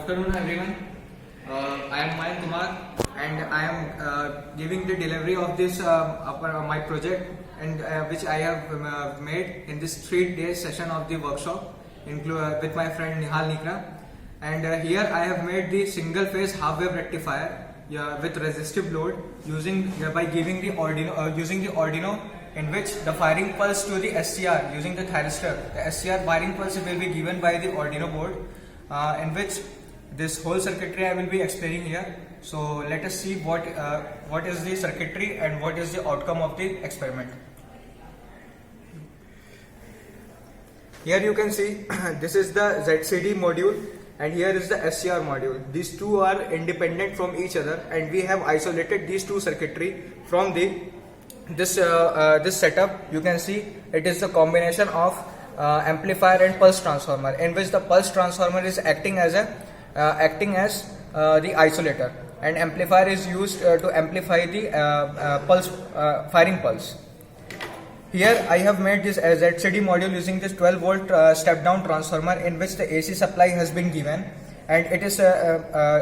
afternoon, everyone. I am Mayank Kumar, and I am giving the delivery of this my project, and which I have made in this 3-day session of the workshop, with my friend Nihal Nikra. And here I have made the single phase half wave rectifier with resistive load by giving the Arduino in which the firing pulse to the SCR using the thyristor. The SCR firing pulse will be given by the Arduino board, in which this whole circuitry I will be explaining here. So let us see what is the circuitry and what is the outcome of the experiment. Here you can see this is the ZCD module and here is the SCR module. These two are independent from each other, and we have isolated these two circuitry from this setup. You can see it is a combination of amplifier and pulse transformer, in which the pulse transformer is acting as the isolator, and amplifier is used to amplify the firing pulse. Here I have made this ZCD module using this 12 volt step down transformer, in which the AC supply has been given, and it is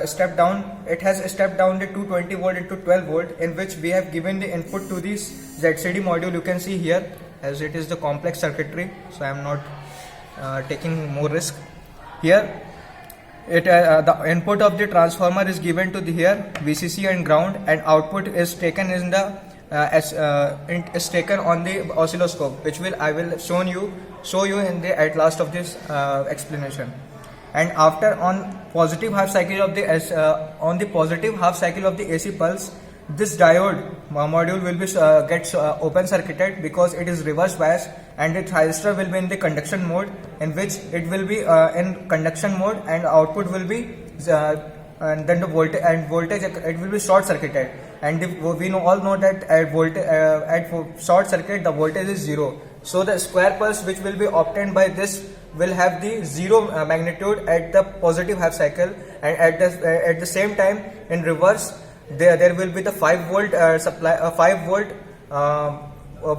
step down. It has stepped down the 220 volt into 12 volt, in which we have given the input to this ZCD module. You can see here, as it is the complex circuitry, so I am not taking more risk. Here the input of the transformer is given to the here VCC and ground, and output is taken in the is taken on the oscilloscope, which I will show you in the at last of this explanation. And after on positive half cycle of the AC pulse, this diode module will be gets open circuited, because it is reverse bias, and the thyristor will be in the conduction mode, in which it will be in conduction mode, and output will be and then the voltage it will be short circuited, and we all know that at short circuit the voltage is 0. So the square pulse which will be obtained by this will have the 0 magnitude at the positive half cycle, and at the same time in reverse there will be the 5 volt supply 5 volt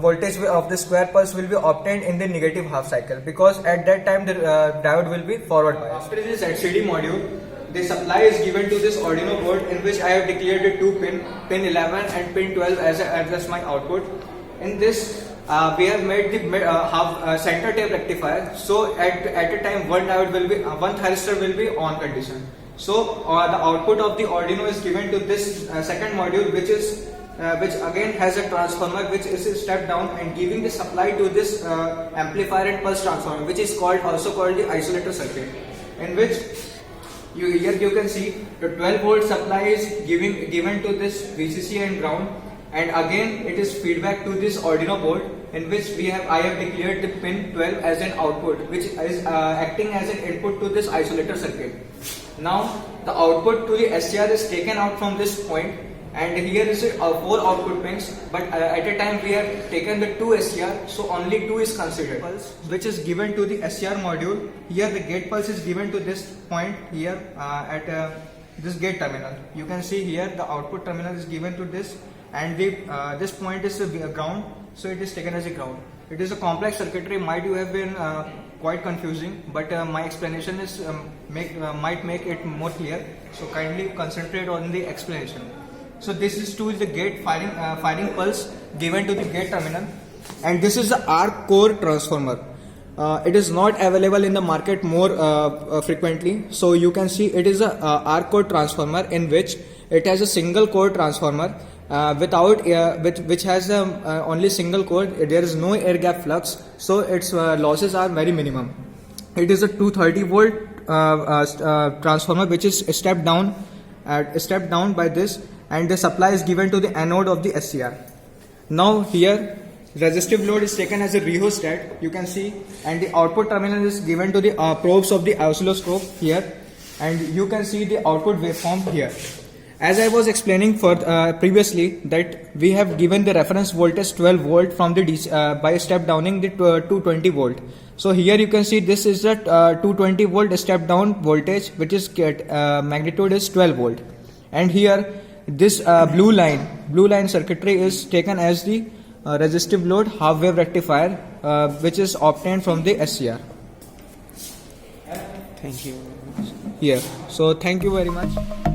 voltage of the square pulse will be obtained in the negative half cycle, because at that time the diode will be forward biased. After this LCD module, the supply is given to this Arduino board, in which I have declared the 2 pin 11 and pin 12 as my output. In this we have made the center tape rectifier, so at a time one thyristor will be on condition. So the output of the Arduino is given to this second module, which again has a transformer which is stepped down and giving the supply to this amplifier and pulse transformer, which is also called the isolator circuit, in which here you can see the 12 volt supply is given to this VCC and ground, and again it is feedback to this Arduino board, in which I have declared the pin 12 as an output, which is acting as an input to this isolator circuit. Now the output to the SCR is taken out from this point, and here is 4 output pins, but at a time we have taken the 2 SCR, so only 2 is considered. Pulse which is given to the SCR module. Here the gate pulse is given to this point here at this gate terminal. You can see here the output terminal is given to this, and this point is a ground, so it is taken as a ground. It is a complex circuitry, might you have been quite confusing, but my explanation is might make it more clear, so kindly concentrate on the explanation. So this is the gate firing pulse given to the gate terminal, and this is the arc core transformer. It is not available in the market more frequently, so you can see it is a arc core transformer, in which it has a single core transformer which has only single core. There is no air gap flux, so its losses are very minimum. It is a 230 volt transformer which is stepped down by this, and the supply is given to the anode of the SCR. Now here resistive load is taken as a rheostat, you can see, and the output terminal is given to the probes of the oscilloscope here, and you can see the output waveform here. As I was explaining previously, that we have given the reference voltage 12 volt from the DC, by step downing the 220 volt. So here you can see this is the 220 volt step down voltage, which is magnitude is 12 volt, and here this blue line circuitry is taken as the resistive load half wave rectifier, which is obtained from the SCR. Thank you. here. So thank you very much.